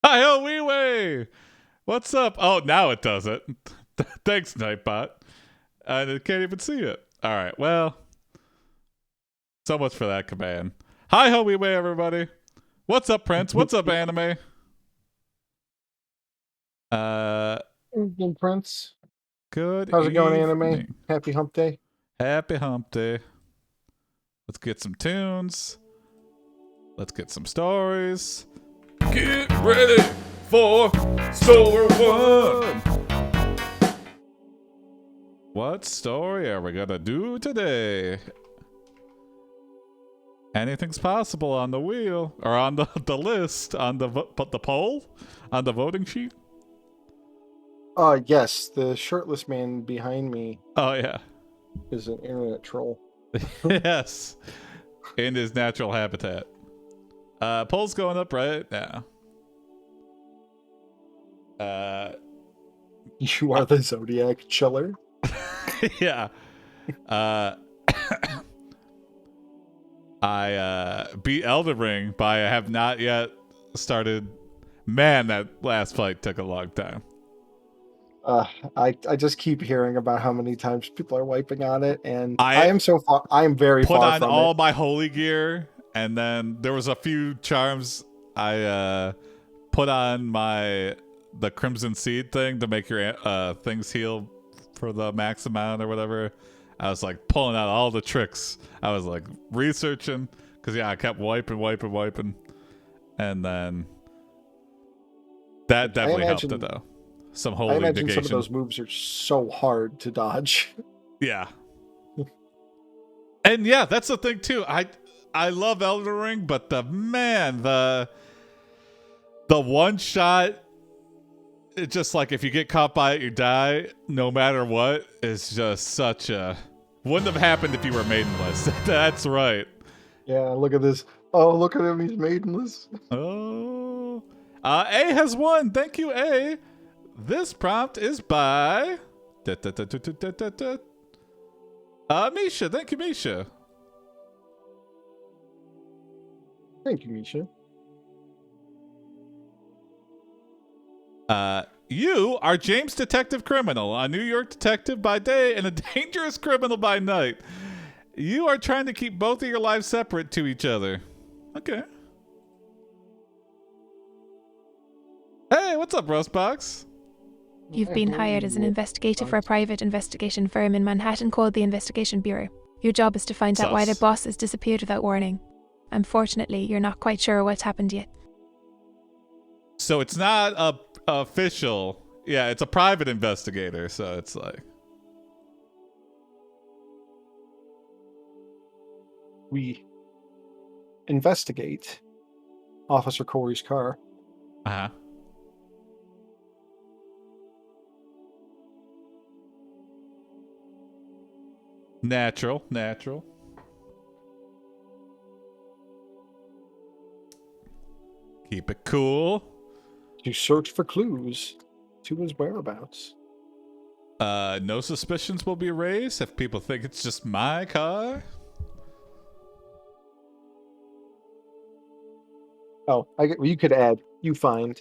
Hi-ho, wee-way! What's up? Oh, now it does it. Thanks, Nightbot. I can't even see it. All right, well, so much for that command. Hi-ho, wee-way, everybody. What's up, Prince? What's up, anime? Evening, Prince. Good How's it going, anime? evening. Happy hump day. Happy hump day. Let's get some tunes. Let's get some stories. Get ready for story one. What story are we gonna do today? Anything's possible on the wheel or on the list on the poll on the voting sheet. Yes, the shirtless man behind me Oh yeah, is an internet troll. yes, in his natural habitat. Poll's going up right now. You are the Zodiac chiller. Yeah. I beat Elden Ring, but I have not yet started. Man, that last fight took a long time. I just keep hearing about how many times people are wiping on it, and I am very put far on from all it. my holy gear, and then there was a few charms I put on the Crimson Seed thing to make your things heal for the max amount or whatever. I was like pulling out all the tricks. I was like researching because I kept wiping, and then that definitely helped it though. Some holy I imagine negation. some of those moves are so hard to dodge. Yeah. And yeah, that's the thing too. I love Elden Ring, but the one shot, it's just like if you get caught by it, you die no matter what. Is just such a wouldn't have happened if you were maidenless. That's right. Yeah, look at this. Oh, look at him. He's maidenless. Oh, A has won. Thank you, A. This prompt is by Misha. Thank you, Misha. Thank you, Misha. You are James Detective Criminal, a New York detective by day and a dangerous criminal by night. You are trying to keep both of your lives separate to each other. Okay. Hey, what's up, Rustbox? You've been hired as an investigator for a private investigation firm in Manhattan called the Investigation Bureau. Your job is to find out why their boss has disappeared without warning. Unfortunately, you're not quite sure what's happened yet. So it's not a official. Yeah, it's a private investigator, so it's like... We investigate Officer Corey's car. Uh-huh. Natural. Keep it cool. To search for clues to his whereabouts. No suspicions will be raised if people think it's just my car. Oh, you could add, you find.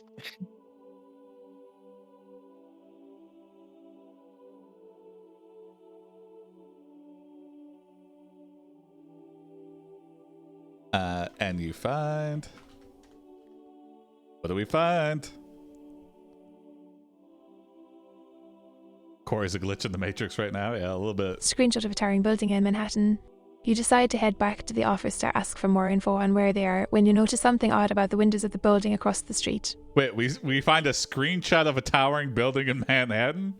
And you find... What do we find? Corey's a glitch in the Matrix right now. Yeah, a little bit. Screenshot of a towering building in Manhattan. You decide to head back to the office to ask for more info on where they are when you notice something odd about the windows of the building across the street. Wait, we find a screenshot of a towering building in Manhattan?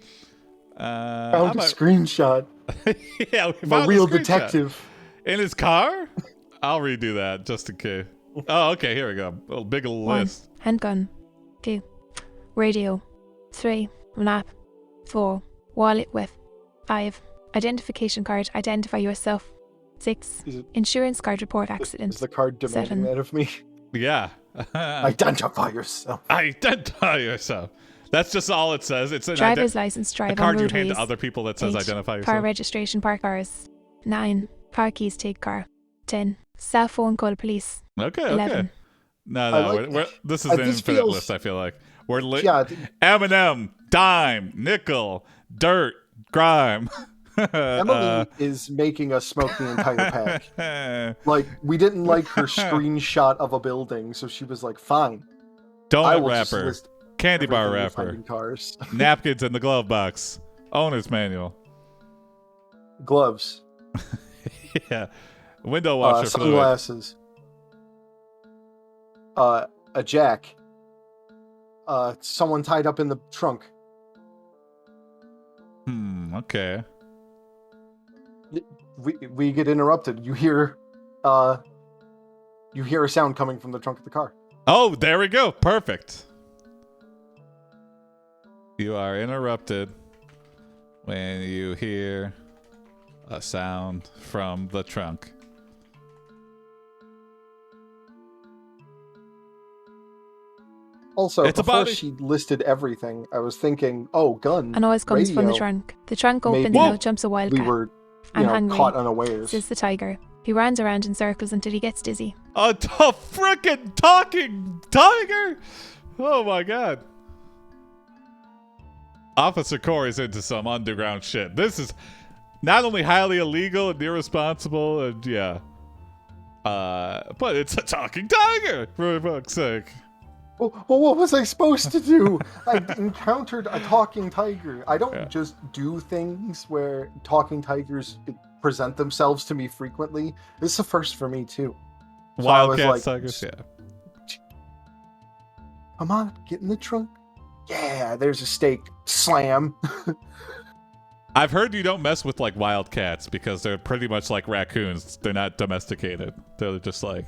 Found a screenshot. Yeah, we of found a real screenshot. detective. In his car? I'll redo that just in case. Oh, okay, here we go. A big list. 1. Handgun. 2. Radio. 3. Map. 4. Wallet with. 5. Identification card. Identify yourself. 6. Insurance card report accident. Is the card demanding 7. that of me? Yeah. Identify yourself. Identify yourself. That's just all it says. It's an driver's license, drive a card on you roadways. hand to other people that says 8. identify yourself. Car registration, park cars. 9. Car keys, take car. 10. Cell phone, call police. Okay, 11. okay. This is an this infinite feels- list. I feel like we're Yeah, Eminem, dime, nickel, dirt, grime. Emily is making us smoke the entire pack. Like, we didn't like her screenshot of a building, so she was like, fine. I Donut will just wrapper, list candy bar everything we wrapper, find in cars. napkins in the glove box, owner's manual. Gloves. Yeah. Window washer fluid. Sunglasses. A jack. Someone tied up in the trunk. Okay. We get interrupted. You hear a sound coming from the trunk of the car. Oh, there we go. Perfect. You are interrupted when you hear a sound from the trunk. Also, It's a before body. she listed everything, I was thinking, oh, gun. A noise comes from the radio. trunk. The trunk opens Maybe and out jumps a We wildcat. were, I'm hungry, caught unawares. says the tiger. He runs around in circles until he gets dizzy. A frickin' talking tiger! Oh my god. Officer Corey's into some underground shit. This is not only highly illegal and irresponsible, and yeah. But it's a talking tiger, for fuck's sake. Well, what was I supposed to do? I encountered a talking tiger. I don't just do things where talking tigers present themselves to me frequently. This is a first for me, too. So Wildcat tigers, yeah. Come on, get in the trunk. Yeah, there's a steak. Slam. I've heard you don't mess with like wildcats because they're pretty much like raccoons. They're not domesticated. They're just like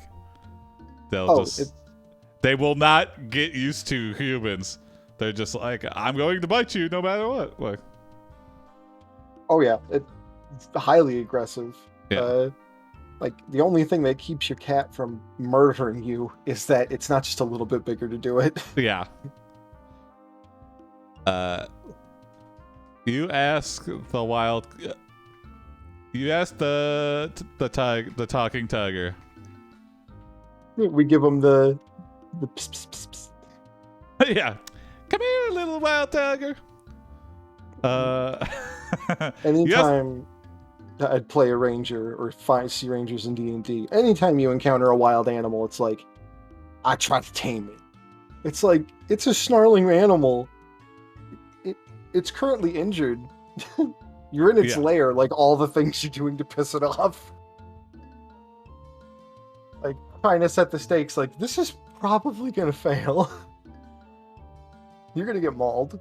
they will not get used to humans. They're just like, I'm going to bite you no matter what. Like, oh yeah, it's highly aggressive. Yeah. Like the only thing that keeps your cat from murdering you is that it's not just a little bit bigger to do it. yeah. You ask the wild. You ask the talking tiger. We give them the pss, pss, pss, pss. Yeah, come here, little wild tiger. Anytime I'd play a ranger or see rangers in D&D, anytime you encounter a wild animal, it's like, I try to tame it. It's like, it's a snarling animal. It's currently injured. You're in its lair, like all the things you're doing to piss it off. Like, trying to set the stakes, like, this is probably gonna fail. You're gonna get mauled.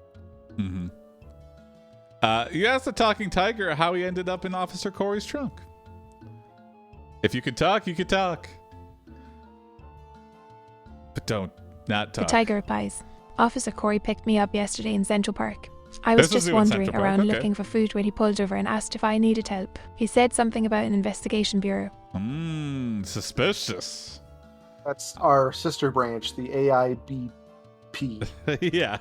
Mm-hmm. You asked the talking tiger how he ended up in Officer Corey's trunk. If you could talk, you could talk. But don't not talk. The tiger replies, Officer Corey picked me up yesterday in Central Park. I was just wandering around looking for food when he pulled over and asked if I needed help. He said something about an investigation bureau. Suspicious. That's our sister branch, the AiPD. Yeah.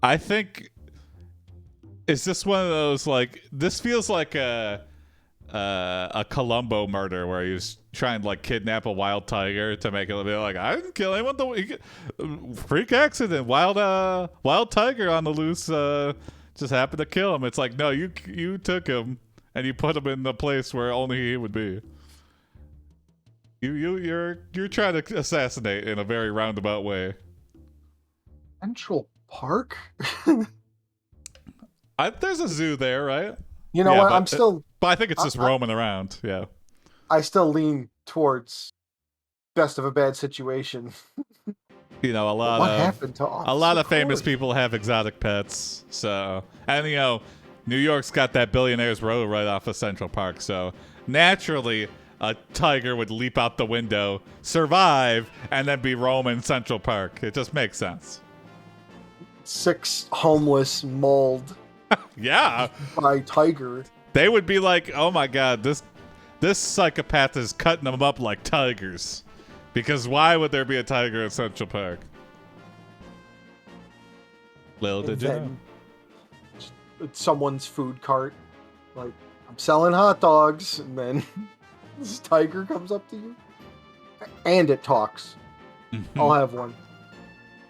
I think is this one of those like this feels like a Columbo murder where he was trying to like kidnap a wild tiger to make it be like I didn't kill anyone. Freak accident, wild tiger on the loose just happened to kill him. It's like no, you took him and you put him in the place where only he would be. You're trying to assassinate in a very roundabout way. Central Park? There's a zoo there, right? You know what? But I think it's just roaming around. Yeah. I still lean towards best of a bad situation. You know, a lot of famous people have exotic pets. So, and you know, New York's got that Billionaires Row right off of Central Park. So naturally, a tiger would leap out the window, survive, and then be roaming Central Park. It just makes sense. 6 homeless mauled. Yeah. By tiger. They would be like, "Oh my God, this psychopath is cutting them up like tigers." Because why would there be a tiger in Central Park? Little did you know. Someone's food cart, like, I'm selling hot dogs, and then This tiger comes up to you, and it talks. I'll have one.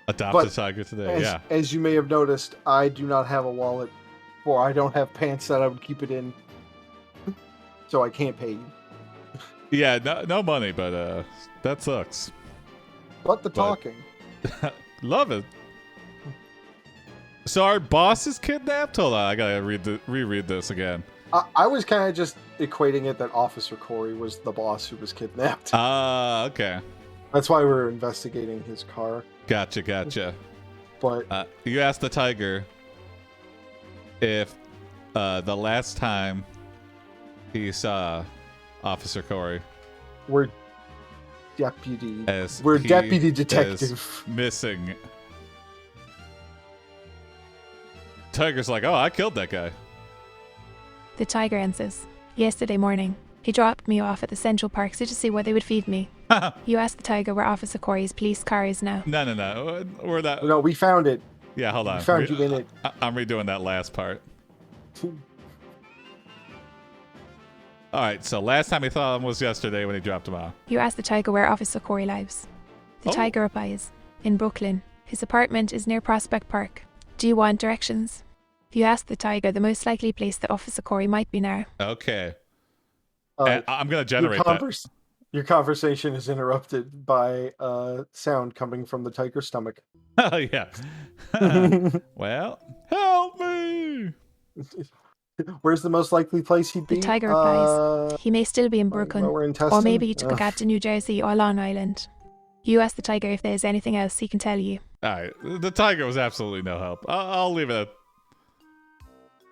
Adopt a tiger today. As you may have noticed, I do not have a wallet, or I don't have pants that I would keep it in, so I can't pay you. Yeah, no money, but that sucks. But the talking. Love it. So our boss is kidnapped? Hold on, I gotta reread this again. I was kind of just equating it that Officer Corey was the boss who was kidnapped. Okay. That's why we're investigating his car. Gotcha. But you asked the tiger if the last time he saw Officer Corey, we're deputy detective missing. Tiger's like, oh, I killed that guy. The tiger answers, yesterday morning. He dropped me off at the Central Park to see where they would feed me. You ask the tiger where Officer Corey's police car is now. No. We're that. No, we found it. Yeah, hold on. We found you in it. I'm redoing that last part. All right, so last time he saw him was yesterday when he dropped him off. You ask the tiger where Officer Corey lives. The tiger replies, in Brooklyn. His apartment is near Prospect Park. Do you want directions? You ask the tiger the most likely place that Officer Corey might be now. Okay. I'm going to generate that. Your conversation is interrupted by sound coming from the tiger's stomach. Oh, yeah. Well, help me! Where's the most likely place he'd be? The tiger replies, he may still be in Brooklyn, or maybe he took a cab to New Jersey or Long Island. You ask the tiger if there's anything else he can tell you. All right, the tiger was absolutely no help. I'll leave it at...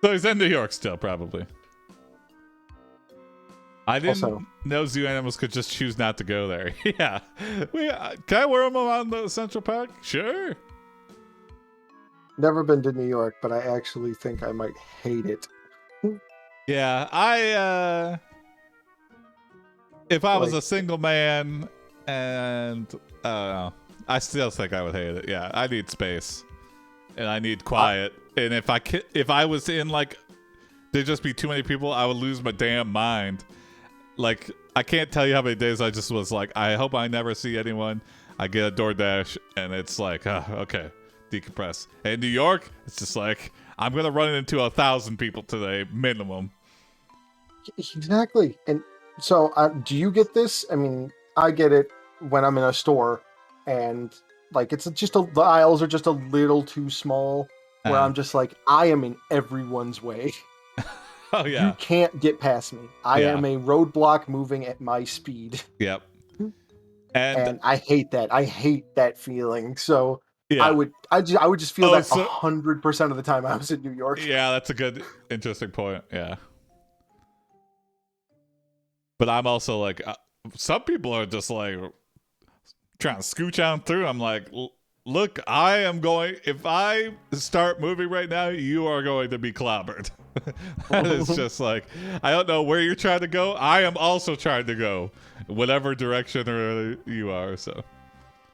So he's in New York still, probably. I didn't know zoo animals could just choose not to go there. Yeah. Can I wear them around the Central Park? Sure. Never been to New York, but I actually think I might hate it. Yeah, if I was a single man and I don't know, I still think I would hate it. Yeah, I need space and I need quiet. And if I was in like there'd just be too many people, I would lose my damn mind. Like I can't tell you how many days I just was like, I hope I never see anyone. I get a DoorDash and it's like, okay, decompress. And in New York, it's just like I'm gonna run into 1,000 people today minimum. Exactly. And so do you get this? I mean, I get it when I'm in a store and like it's just the aisles are just a little too small where I'm just like, I am in everyone's way. Oh yeah. You can't get past me. I am a roadblock moving at my speed. Yep. And I hate that. I hate that feeling. So yeah. I would just feel that 100% of the time I was in New York. Yeah, that's a good, interesting point. Yeah. But I'm also like, some people are just like trying to scooch on through. I'm like, look, I am going, if I start moving right now, you are going to be clobbered. It's just like, I don't know where you're trying to go. I am also trying to go whatever direction you are. So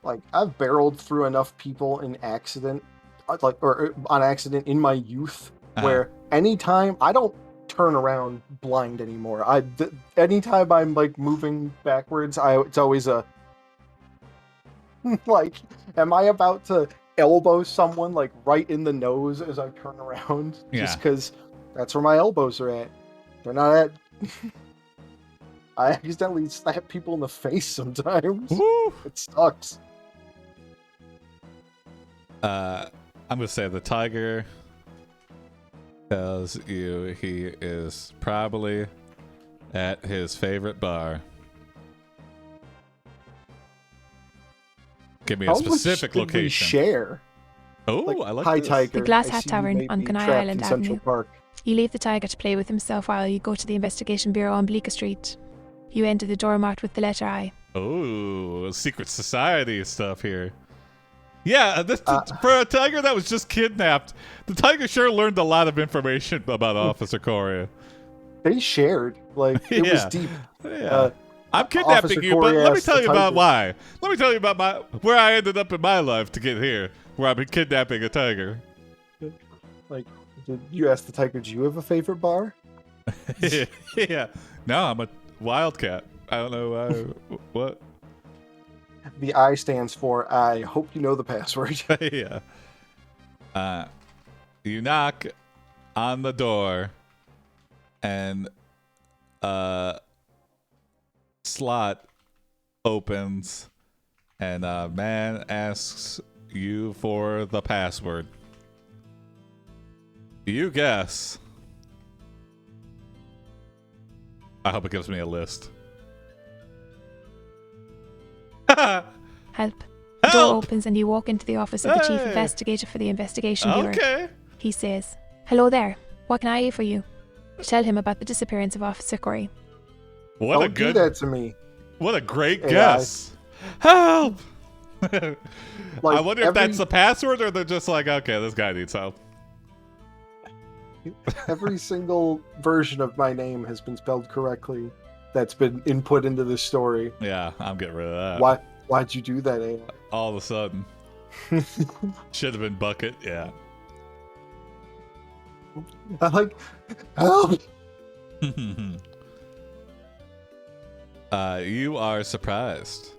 like I've barreled through enough people in accident, or on accident in my youth where anytime I don't turn around blind anymore. Anytime I'm like moving backwards, it's always a like, am I about to elbow someone like right in the nose as I turn around? Just because that's where my elbows are at. They're not at. I accidentally slap people in the face sometimes. Woo! It sucks. I'm gonna say the tiger tells you he is probably at his favorite bar. Give me a specific location. We share. Oh, like, I like Hi, this. Tiger. The Glass Hat Tavern on Coney Island Avenue. Park. You leave the tiger to play with himself while you go to the Investigation Bureau on Bleecker Street. You enter the door marked with the letter I. Oh, secret society stuff here. Yeah, for a tiger that was just kidnapped, the tiger sure learned a lot of information about Officer Corey. They shared. Like, it was deep. Yeah. I'm kidnapping you, but let me tell you about why. Let me tell you about where I ended up in my life to get here, where I've been kidnapping a tiger. Like, did you ask the tiger, do you have a favorite bar? Yeah. No, I'm a wildcat. I don't know what. The I stands for I hope you know the password. Yeah. You knock on the door, and slot opens, and a man asks you for the password. You guess. I hope it gives me a list. Help. The door opens and you walk into the office of the chief investigator for the investigation bureau. Okay. He says, "Hello there. What can I do for you?" Tell him about the disappearance of Officer Corey. What Don't a good. do that to me. What a great AI. guess. Help. Like, I wonder if that's the password or they're just like, okay, this guy needs help. Every single version of my name has been spelled correctly. That's been input into this story. Yeah, I'm getting rid of that. Why'd you do that, AI? All of a sudden. Should have been Bucket, yeah. I like, help! You are surprised.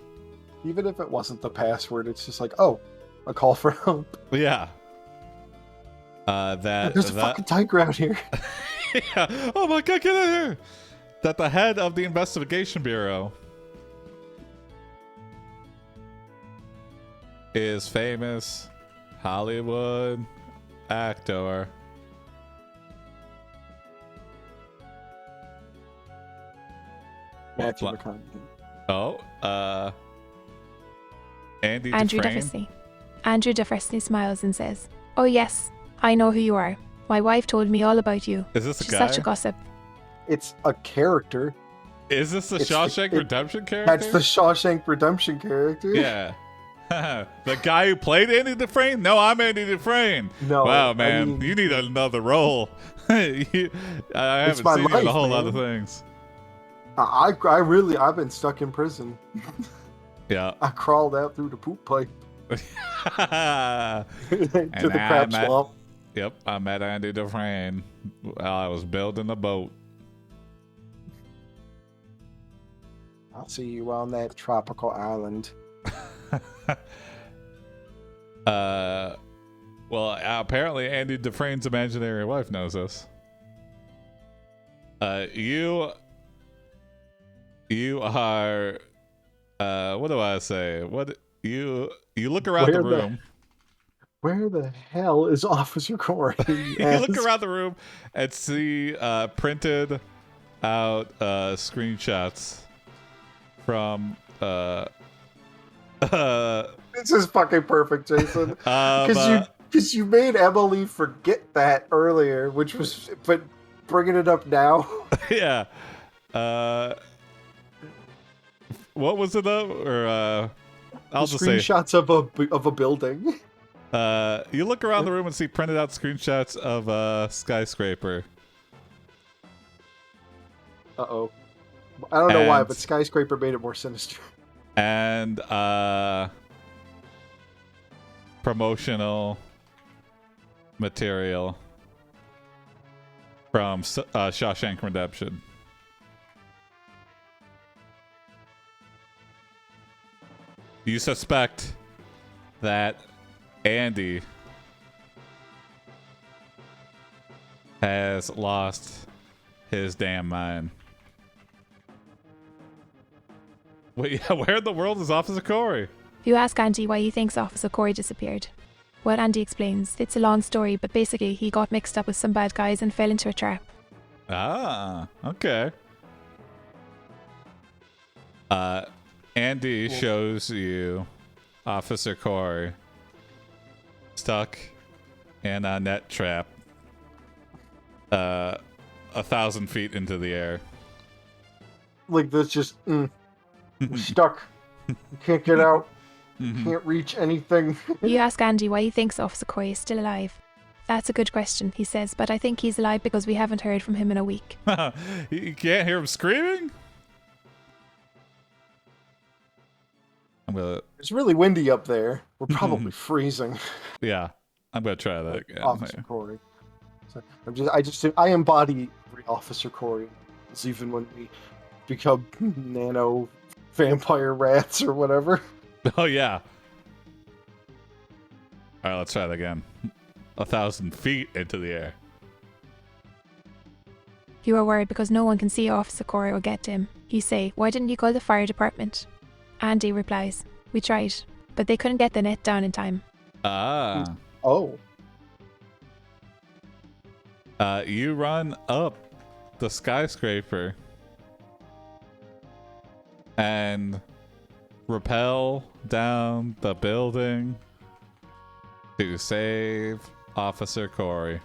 Even if it wasn't the password, it's just like, oh, a call for help. Yeah. There's a fucking tiger out here. Yeah. Oh my god, get out of here! That the head of the investigation bureau is famous Hollywood actor Matthew McConaughey. Oh, Andrew Dufresne. Dufresne. Andrew Dufresne smiles and says, "Oh yes, I know who you are. My wife told me all about you. Is this a She's guy? such a gossip." It's a character. Is this the It's Shawshank the- Redemption character? That's the Shawshank Redemption character. Yeah. The guy who played Andy Dufresne? No, I'm Andy Dufresne. No. Wow, I man, mean, you need another role. I haven't my seen you in a life, whole lot man. of things. I've been stuck in prison. Yeah. I crawled out through the poop pipe to And the crab swamp. Yep, I met Andy Dufresne while I was building a boat. I'll see you on that tropical island. Well, apparently Andy Dufresne's imaginary wife knows this. You are, what do I say? What you look around the room. Where the hell is Officer Corey? You look around the room and see printed out screenshots from This is fucking perfect, Jason. Because you made Emily forget that earlier, but bringing it up now. Yeah. What was it up? Or I'll just say screenshots of a building. you look around the room and see printed out screenshots of a skyscraper. Uh-oh. I don't know why, but skyscraper made it more sinister. And promotional material from Shawshank Redemption. You suspect that Andy has lost his damn mind. Wait, where in the world is Officer Corey? You ask Andy why he thinks Officer Corey disappeared. Well, Andy explains. It's a long story, but basically he got mixed up with some bad guys and fell into a trap. Ah, okay. Andy shows you Officer Corey stuck in a net trap 1,000 feet into the air. Like this, just stuck. You can't get out. Can't reach anything. You ask Andy why he thinks Officer Corey is still alive. That's a good question, he says, but I think he's alive because we haven't heard from him in a week. You can't hear him screaming? It's really windy up there. We're probably freezing. Yeah, I'm gonna try that again. Officer Corey. So I embody Officer Corey. It's even when we become nano vampire rats or whatever. Oh, yeah. All right, let's try that again. 1,000 feet into the air. You are worried because no one can see Officer Corey or get to him. You say, why didn't you call the fire department? Andy replies, we tried, but they couldn't get the net down in time. Ah. Oh. You run up the skyscraper and rappel down the building to save Officer Corey.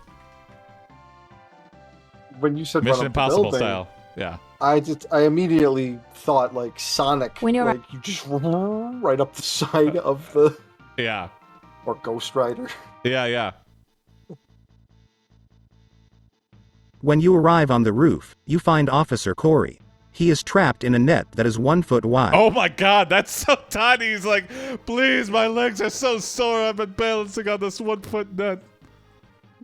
When you said Mission run up the Impossible building, style. Yeah. I immediately thought like Sonic, When you're like you just right up the side of the Yeah. or Ghost Rider. Yeah. When you arrive on the roof, you find Officer Corey. He is trapped in a net that is 1 foot wide. Oh my god, that's so tiny. He's like, please, my legs are so sore. I've been balancing on this 1 foot net.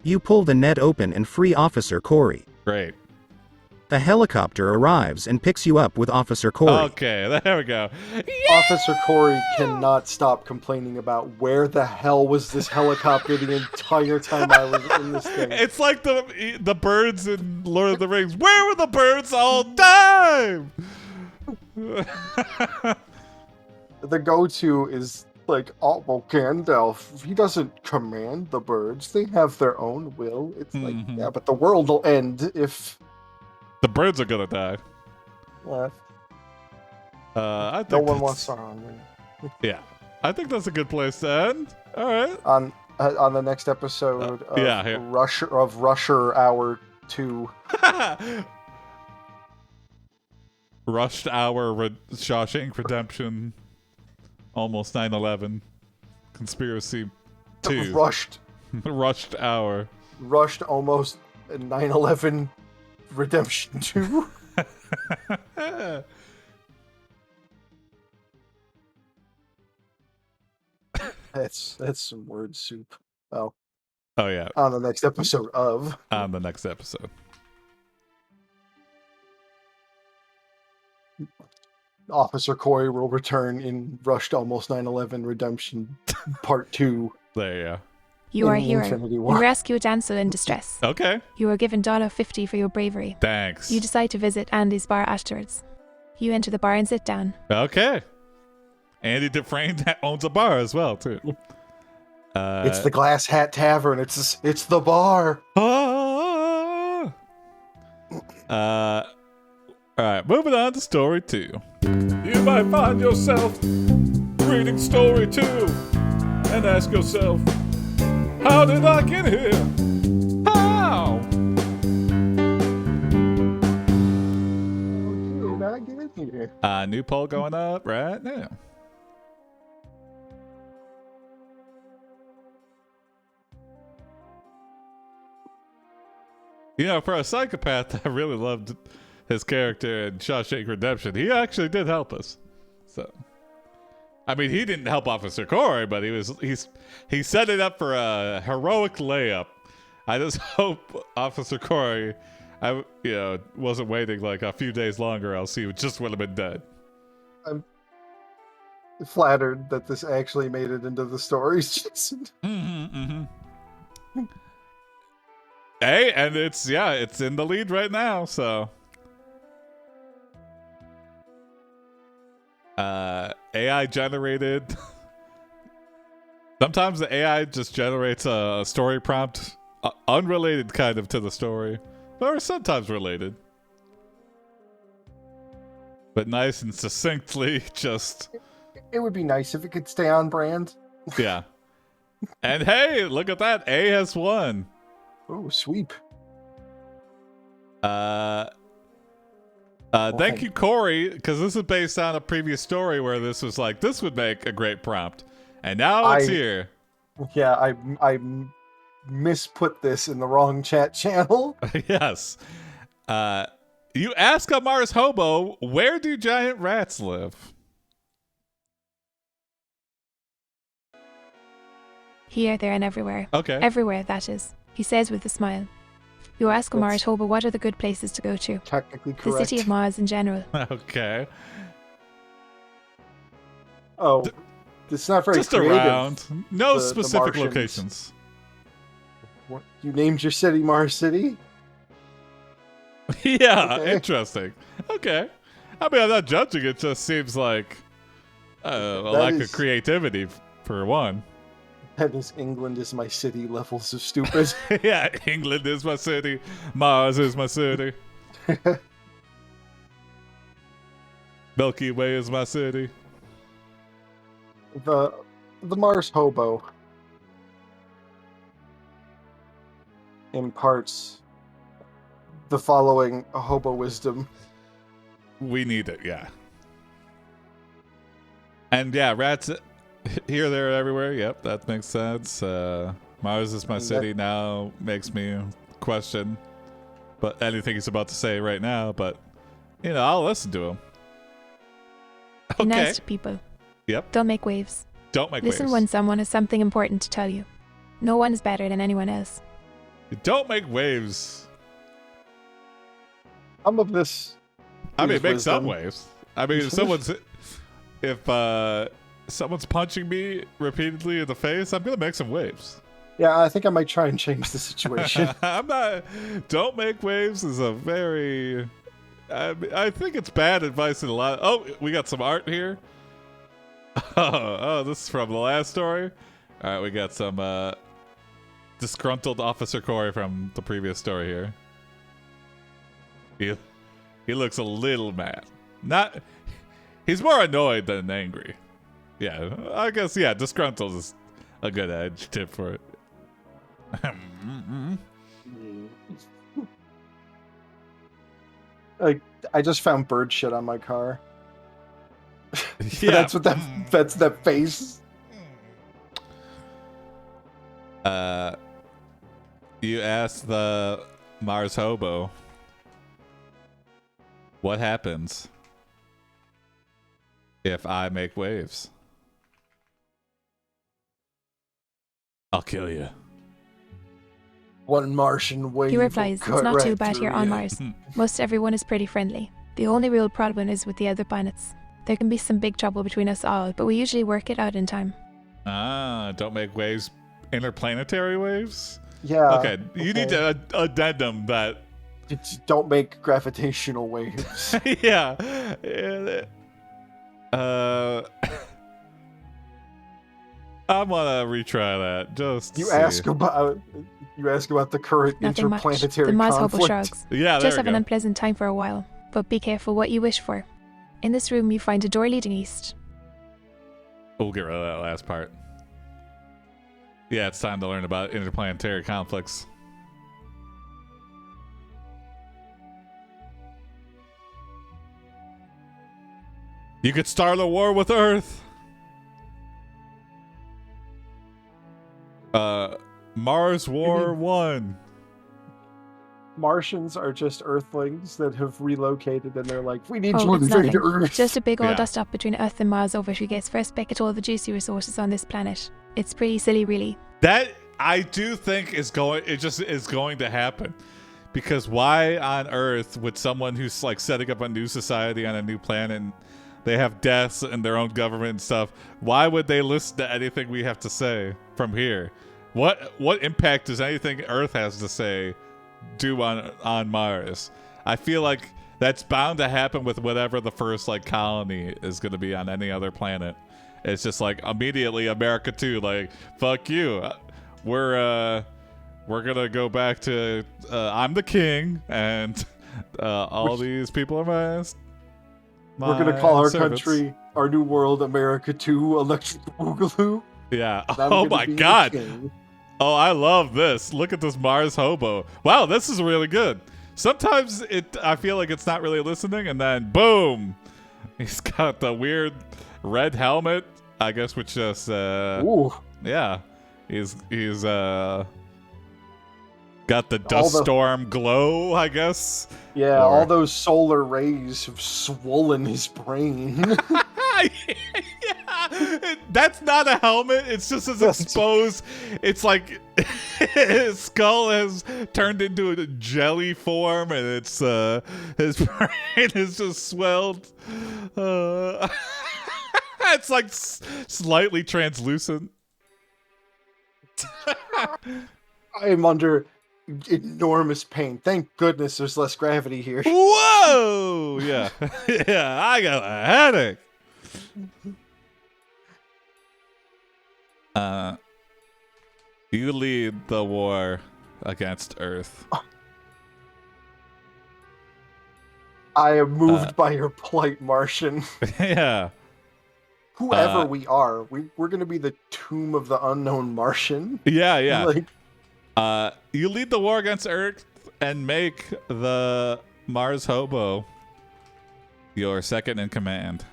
You pull the net open and free Officer Corey. Great. A helicopter arrives and picks you up with Officer Corey. Okay, there we go. Officer Corey cannot stop complaining about where the hell was this helicopter the entire time I was in this thing. It's like the birds in Lord of the Rings. Where were the birds all time? The go-to is like, oh, well, Gandalf, he doesn't command the birds. They have their own will. It's like, yeah, but the world will end if... The birds are gonna die. I think no one wants to harm me. Yeah, I think that's a good place to end. All right. On the next episode of Rusher Hour 2. Rushed Hour, Shawshank Redemption, almost 9/11, Conspiracy 2. Rushed Hour. Rushed almost 9/11 Redemption 2. That's some word soup. Oh yeah. On the next episode of. On the next episode. Officer Corey will return in Rushed Almost 9/11 Redemption Part 2. There you go. You are a hero. Infinity You War. rescue a damsel in distress. Okay. You are given $50 for your bravery. Thanks. You decide to visit Andy's bar afterwards. You enter the bar and sit down. Okay. Andy Dufresne owns a bar as well, too. It's the Glass Hat Tavern. It's the bar. All right, moving on to story 2. You might find yourself reading story 2 and ask yourself, how did I get here? How? Did I get here? New poll going up right now. You know, for a psychopath, I really loved his character in Shawshank Redemption. He actually did help us. So, I mean, he didn't help Officer Corey, but he set it up for a heroic layup. I just hope Officer Corey, wasn't waiting like a few days longer, else he just would have been dead. I'm flattered that this actually made it into the stories, Jason. Hey, and it's in the lead right now, so. AI generated. Sometimes the AI just generates a story prompt, unrelated kind of to the story, or sometimes related. But nice and succinctly, just. It would be nice if it could stay on brand. Yeah. And hey, look at that. A has won. Oh, sweep. Thank you, Corey, because this is based on a previous story where this was like, this would make a great prompt. And now it's here. Yeah, I misput this in the wrong chat channel. Yes. You ask a Mars Hobo, where do giant rats live? Here, there, and everywhere. Okay. Everywhere, that is. He says with a smile. You ask That's- Mars Hobo what are the good places to go to. Technically The correct. city of Mars in general. Okay. Oh, it's not very Just creative. around. No the specific Martians. locations. What, you named your city Mars City? Yeah, Okay. interesting. Okay. I mean, I'm not judging. It just seems like a lack of creativity, for one. That is England is my city levels of stupid. Yeah, England is my city. Mars is my city. Milky Way is my city. the Mars Hobo imparts the following hobo wisdom. We need it, yeah. And yeah, rats here, there, everywhere. Yep, that makes sense. Mars is my city now makes me question but anything he's about to say right now, but I'll listen to him. Be Okay. nice to people. Yep. Don't make waves. Don't make Listen waves. when someone has something important to tell you. No one is better than anyone else. Don't make waves. Some of this. I mean, is make some wisdom. waves. I mean, if someone's punching me repeatedly in the face, I'm gonna make some waves. Yeah, I think I might try and change the situation. I'm not. Don't make waves is a very. I think it's bad advice in a lot. Oh, we got some art here. Oh, this is from the last story. All right, we got some disgruntled Officer Corey from the previous story here. He looks a little mad. Not. He's more annoyed than angry. Yeah, I guess. Yeah, disgruntled is a good adjective for it. Like, I just found bird shit on my car. Yeah, That's what that's that face. You asked the Mars Hobo, what happens if I make waves? I'll kill you. One Martian wave. He replies, will it's cut not too right bad through here on you." Mars. Most everyone is pretty friendly. The only real problem is with the other planets. There can be some big trouble between us all, but we usually work it out in time. Don't make waves. Interplanetary waves? Yeah. Okay, you need to addendum that. It's, don't make gravitational waves. Yeah. I want to retry that. Just You see. ask about the current Nothing much. interplanetary The Mars Hobo conflict. shrugs. Yeah, there Just we have go. an unpleasant time for a while, but be careful what you wish for. In this room, you find a door leading east. We'll get rid of that last part. Yeah, it's time to learn about interplanetary conflicts. You could start a war with Earth. Mars War 1. Martians are just Earthlings that have relocated, and they're like, we need Oh, to it's invade nothing. Earth. Just a big old Yeah. dust up between Earth and Mars over who gets first pick at all the juicy resources on this planet. It's pretty silly, really. That I do think is going to happen. Because why on Earth would someone who's like setting up a new society on a new planet and they have deaths and their own government and stuff, why would they listen to anything we have to say from here? What impact does anything Earth has to say do on Mars? I feel like that's bound to happen with whatever the first like colony is going to be on any other planet. It's just like immediately America too, like fuck you. We're gonna go back to I'm the king and all these people are my We're gonna call our servants. country, our new world, America 2 Electric Boogaloo. Yeah. and I'm Oh gonna my be the god. king. Oh, I love this. Look at this Mars Hobo. Wow, this is really good. Sometimes I feel like it's not really listening, and then boom, he's got the weird red helmet. I guess which just Ooh, yeah, he's got the All dust the- storm glow. I guess. yeah, Or- all those solar rays have swollen his brain. Yeah, That's not a helmet. It's just as exposed. It's like his skull has turned into a jelly form, and it's his brain is just swelled. It's like slightly translucent. I'm under enormous pain. Thank goodness there's less gravity here. Whoa! Yeah. Yeah, I got a headache. You lead the war against Earth. I am moved by your plight, Martian. Yeah. Whoever we are, we're going to be the tomb of the unknown Martian. Yeah, yeah. Like, you lead the war against Earth and make the Mars Hobo your second in command.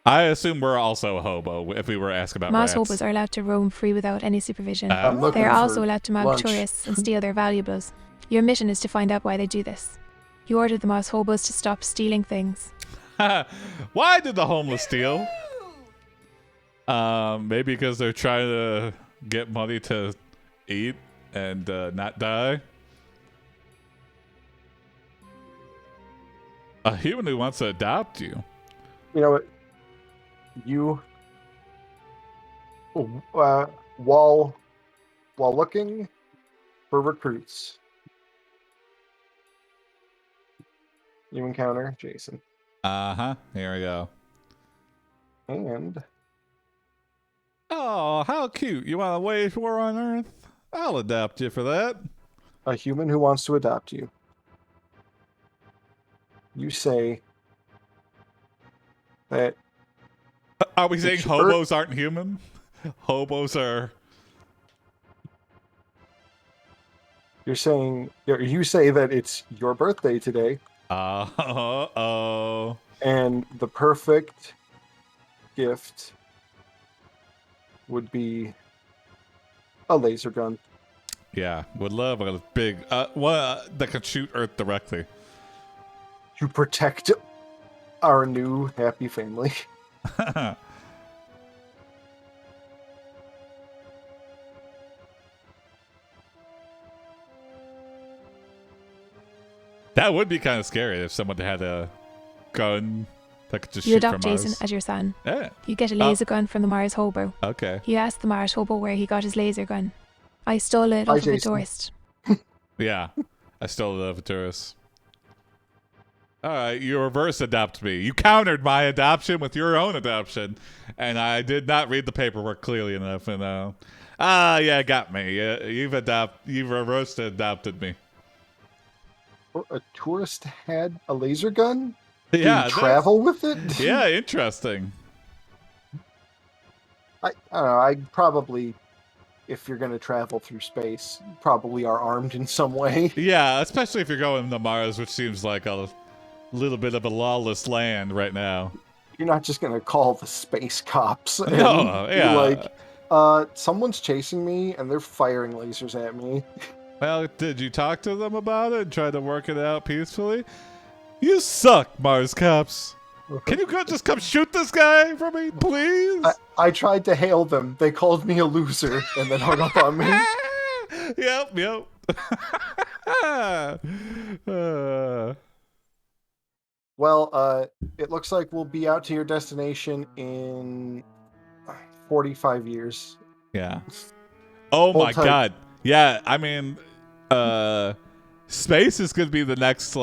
I assume we're also a hobo if we were asked about Mars rats. hobos are allowed to roam free without any supervision. I'm looking They are for also allowed to mob lunch. tourists and steal their valuables. Your mission is to find out why they do this. You ordered the Mars hobos to stop stealing things. Why did the homeless steal? Maybe because they're trying to get money to eat and not die. A human who wants to adopt you. you know what? You, while looking for recruits, you encounter Jason. Here we go. And Oh, how cute. You want to wage war on Earth? I'll adopt you for that. a human who wants to adopt you. You say that Are we saying It's hobos aren't human? Hobos are... you say that it's your birthday today, Oh. and the perfect gift would be a laser gun. Yeah, would love a big one that could shoot Earth directly. To protect our new happy family. That would be kind of scary if someone had a gun that could just You shoot adopt from Mars. Jason as your son. Yeah. You get a laser gun from the Mars Hobo. Okay. You ask the Mars Hobo where he got his laser gun. I stole it Hi, off of a Jason. tourist. Yeah. I still love tourists. All right, you reverse adopt me. You countered my adoption with your own adoption, and I did not read the paperwork clearly enough. And yeah, got me. You've reversed adopted me. A tourist had a laser gun? Do Yeah, you travel with it? Yeah, interesting. I don't know. I probably, if you're going to travel through space, you probably are armed in some way. Yeah, especially if you're going to Mars, which seems like a little bit of a lawless land right now. You're not just going to call the space cops. And No, be yeah. like, someone's chasing me and they're firing lasers at me. Well, did you talk to them about it and try to work it out peacefully? You suck, Mars cops. Can you just come shoot this guy for me, please? I tried to hail them. They called me a loser and then hung up on me. Yep. Well, it looks like we'll be out to your destination in 45 years. Yeah. Oh Hold my tight. god. Yeah, I mean, space is gonna be the next,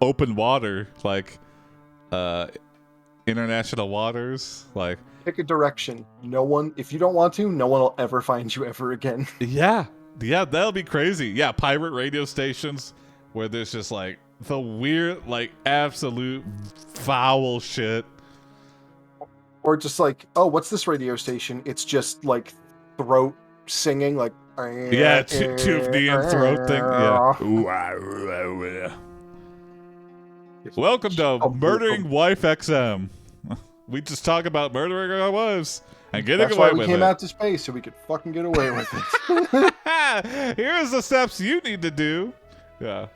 open water, international waters, Pick a direction. No one, if you don't want to, no one will ever find you ever again. Yeah, that'll be crazy. Yeah, pirate radio stations where there's just the weird, absolute foul shit. Or just oh, what's this radio station? It's just throat singing, Yeah, Tiffany and throat thing. Yeah. Welcome to Murdering Wife XM. We just talk about murdering our wives and getting That's away why we with came it. out to space, so we could fucking get away with it. Here's the steps you need to do. Yeah.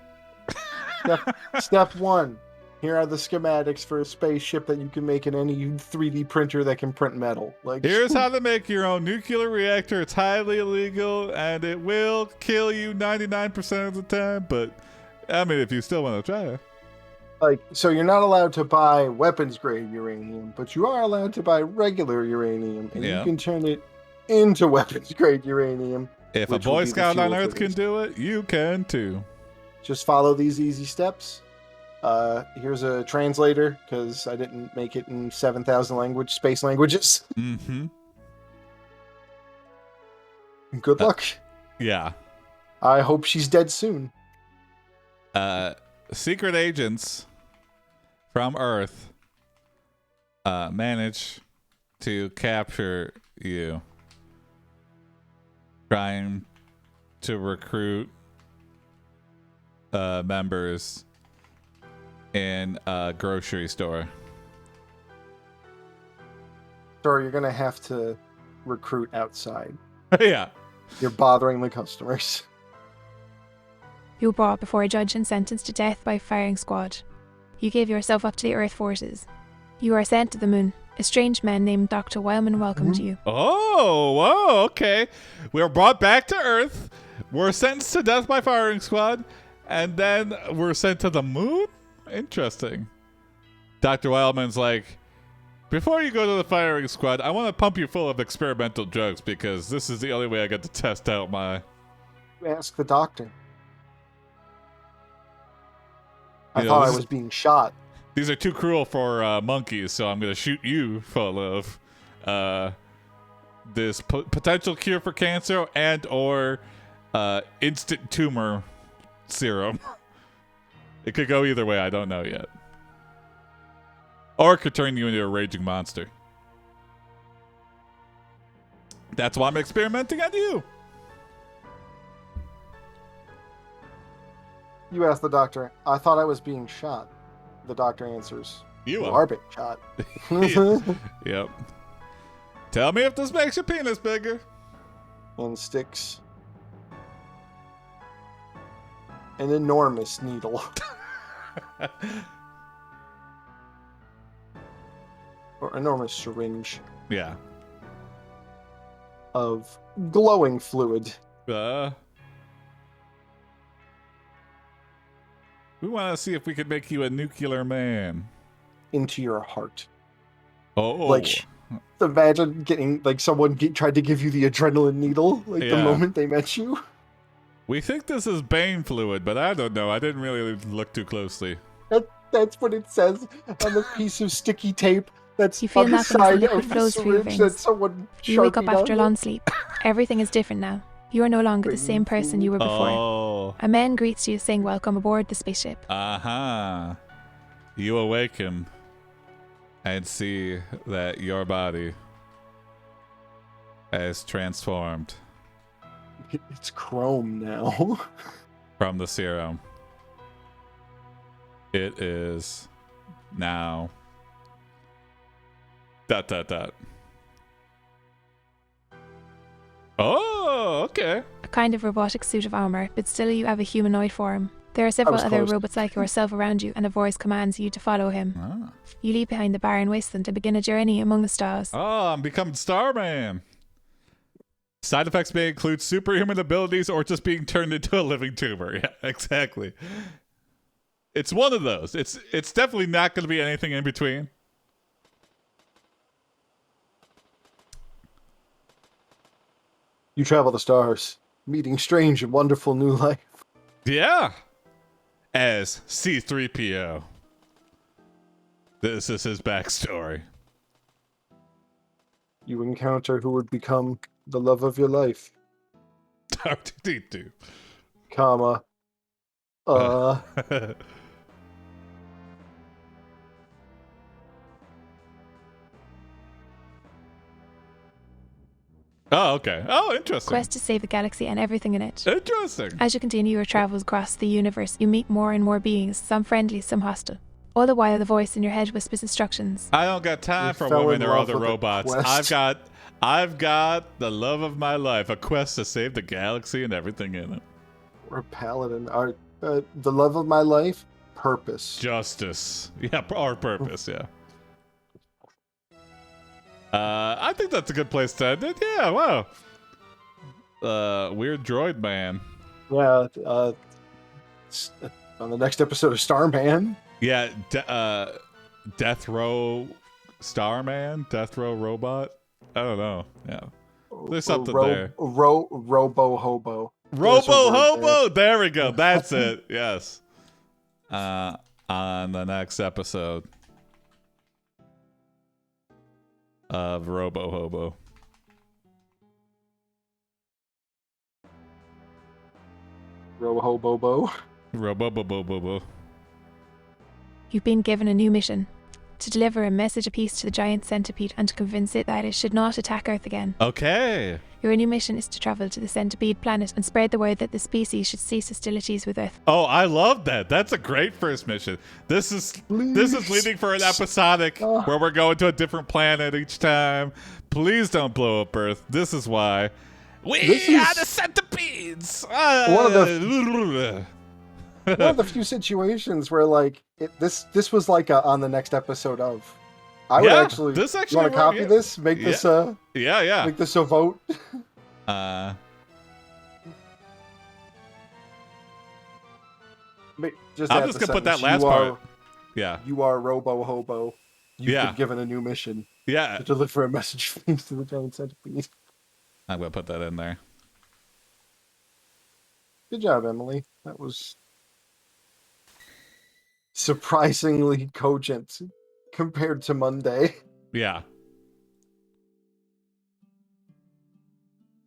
Step 1. Here are the schematics for a spaceship that you can make in any 3D printer that can print metal. Like, here's how to make your own nuclear reactor. It's highly illegal, and it will kill you 99% of the time. But, I mean, if you still want to try it. like, so you're not allowed to buy weapons-grade uranium, but you are allowed to buy regular uranium, and you can turn it into weapons-grade uranium. If a Boy Scout on Earth can do it, you can too. Just follow these easy steps. Here's a translator, because I didn't make it in 7,000 space languages. Mm-hmm. Good luck. Yeah. I hope she's dead soon. Secret agents from Earth manage to capture you, trying to recruit members in a grocery store. Sorry, you're gonna have to recruit outside. Yeah. You're bothering the customers. You were brought before a judge and sentenced to death by firing squad. You gave yourself up to the Earth forces. You are sent to the moon. A strange man named Dr. Wildman welcomed you. Oh, whoa, okay. We're brought back to Earth. We're sentenced to death by firing squad. And then we're sent to the moon? Interesting. Dr. Wildman's like, before you go to the firing squad, I want to pump you full of experimental drugs because this is the only way I get to test out my... Ask the doctor. I thought I was being shot. These are too cruel for monkeys, so I'm going to shoot you full of this potential cure for cancer and or instant tumor serum. It could go either way. I don't know yet. Or it could turn you into a raging monster. That's why I'm experimenting on you. You asked the doctor. I thought I was being shot. The doctor answers. You are being shot. Yep. Tell me if this makes your penis bigger. And sticks an enormous needle. Or enormous syringe. Yeah. Of glowing fluid. We want to see if we could make you a nuclear man. Into your heart. Oh. Like, imagine getting, like, someone tried to give you the adrenaline needle, like, the moment they met you. We think this is Bane fluid, but I don't know. I didn't really look too closely. That's what it says on the piece of sticky tape that's you feel on the nothing side as the liquid of the flows through your syringe veins. that someone You wake up Sharpied after a on. long sleep. Everything is different now. You are no longer the same person you were before. Oh. A man greets you saying welcome aboard the spaceship. Uh-huh. You awaken and see that your body has transformed. It's chrome now. From the serum. It is now ... Oh, okay. A kind of robotic suit of armor, but still you have a humanoid form. There are several other robots like yourself around you, and a voice commands you to follow him. Ah. You leave behind the barren wasteland to begin a journey among the stars. Oh, I'm becoming Starman. Side effects may include superhuman abilities or just being turned into a living tumor. Yeah, exactly. It's one of those. It's definitely not going to be anything in between. You travel the stars, meeting strange and wonderful new life. Yeah. As C-3PO. This is his backstory. You encounter who would become the love of your life. R2-D2. Comma. Oh, okay. Oh, interesting. Quest to save the galaxy and everything in it. Interesting. As you continue your travels across the universe, you meet more and more beings, some friendly, some hostile. All the while, the voice in your head whispers instructions. I don't got time for women or other robots. I've got the love of my life, a quest to save the galaxy and everything in it. Or a paladin. The love of my life, purpose. Justice. Yeah, or purpose, yeah. I think that's a good place to end it. Yeah, wow. Weird droid man. Yeah, on the next episode of Starman. Yeah, Death Row Starman? Death Row Robot? I don't know. Yeah. There's something there. Robo Hobo. Robo Hobo! There we go. That's it. Yes. On the next episode of Robo Hobo. Robo-Hobo. Robo-Bobo-Bobo. You've been given a new mission. To deliver a message apiece to the giant centipede and to convince it that it should not attack Earth again. Okay. Your new mission is to travel to the centipede planet and spread the word that the species should cease hostilities with Earth. Oh, I love that. That's a great first mission. This is leading for an episodic where we're going to a different planet each time. Please don't blow up Earth. This is why. We are the centipedes. One of the few situations where like this was like a on the next episode of. I would actually. This actually. You want to copy this? Make this yeah. Make this a vote. I'm just gonna put that last part. Yeah. You are Robo Hobo. You've been given a new mission. Yeah. To deliver a message to the giant centipede. I'm gonna put that in there. Good job, Emily. That was surprisingly cogent compared to Monday. Yeah.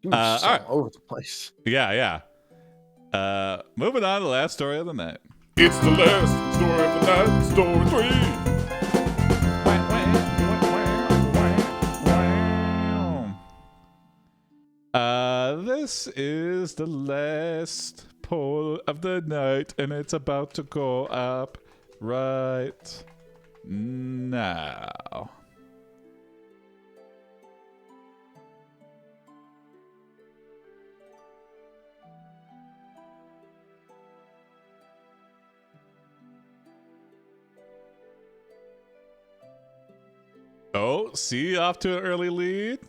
All right. All over the place. Yeah. Moving on to the last story of the night. It's the last story of the night, story 3. This is the last poll of the night, and it's about to go up right now. Oh, see, off to an early lead.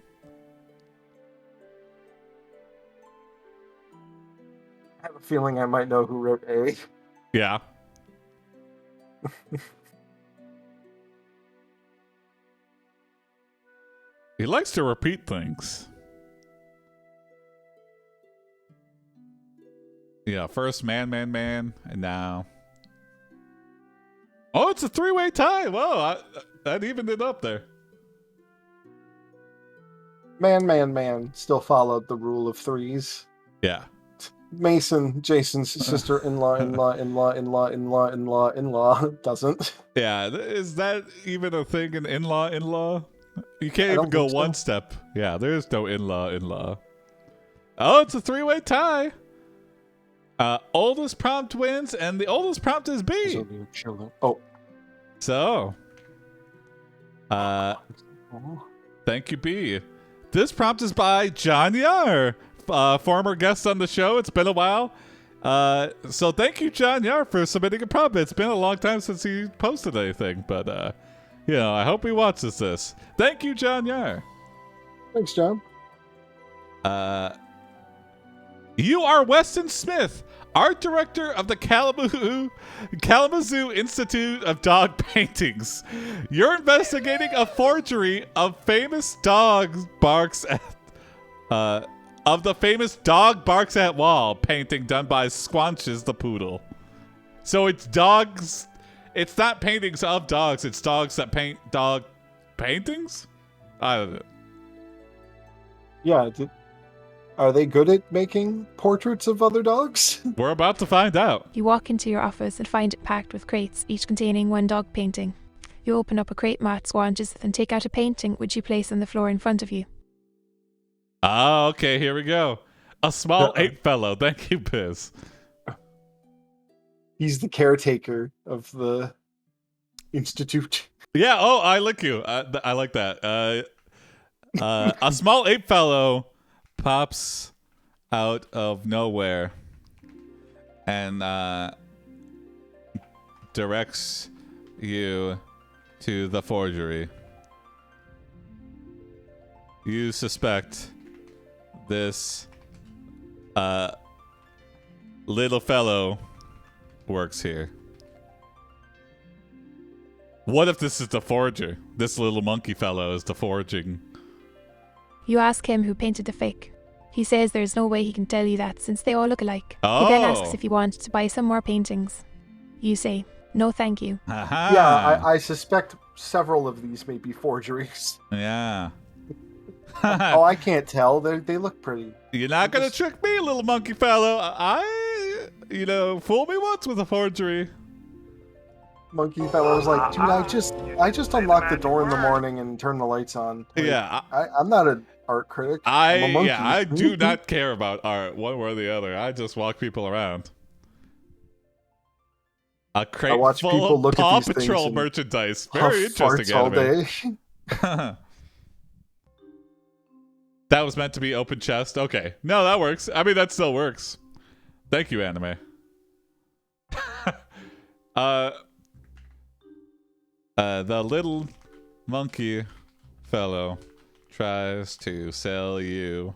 I have a feeling I might know who wrote A. Yeah. He likes to repeat things. Yeah, first man, and now. Oh, it's a 3-way tie. Whoa, that evened it up there. Man. Still followed the rule of threes. Yeah. Mason, Jason's sister-in-law, doesn't. Yeah, is that even a thing, an in-law? You can't even go one step. Yeah, there's no in-law. Oh, it's a 3-way tie. Oldest prompt wins, and the oldest prompt is B. Oh. So, thank you, B. This prompt is by John Yar, former guest on the show. It's been a while. So thank you, John Yar, for submitting a prompt. It's been a long time since he posted anything, but, I hope he watches this. Thank you, John Yar. Thanks, John. You are Weston Smith, art director of the Kalamazoo Institute of Dog Paintings. You're investigating a forgery of famous dog barks at of the famous dog barks at wall painting done by Squanches the Poodle. So it's dogs. It's not paintings of dogs. It's dogs that paint dog paintings. I don't know. Yeah. Are they good at making portraits of other dogs? We're about to find out. You walk into your office and find it packed with crates, each containing one dog painting. You open up a crate marked Squanches and take out a painting which you place on the floor in front of you. Oh, okay, here we go. A small ape fellow. Thank you, Piz. He's the caretaker of the institute. Yeah, oh, I like you. I like that. A small ape fellow pops out of nowhere and directs you to the forgery. You suspect this little fellow works here. What if this is the forger? This little monkey fellow is the forging. You ask him who painted the fake. He says there's no way he can tell you that since they all look alike. Oh. He then asks if you want to buy some more paintings. You say, no thank you. Aha. Yeah, I suspect several of these may be forgeries. Yeah. Oh, I can't tell. They look pretty. You're not gonna trick me, little monkey fellow. Fool me once with a forgery. Monkey fellow's like, dude, I just unlock the door in the morning and turn the lights on. Like, Yeah. I'm not an art critic. I'm a monkey. I do not care about art one way or the other. I just walk people around. A crate watch full people of look at Paw these things Patrol and merchandise. Huff Very interesting farts all anime. day. That was meant to be open chest. Okay. No, that works. I mean, that still works. Thank you, anime. The little monkey fellow tries to sell you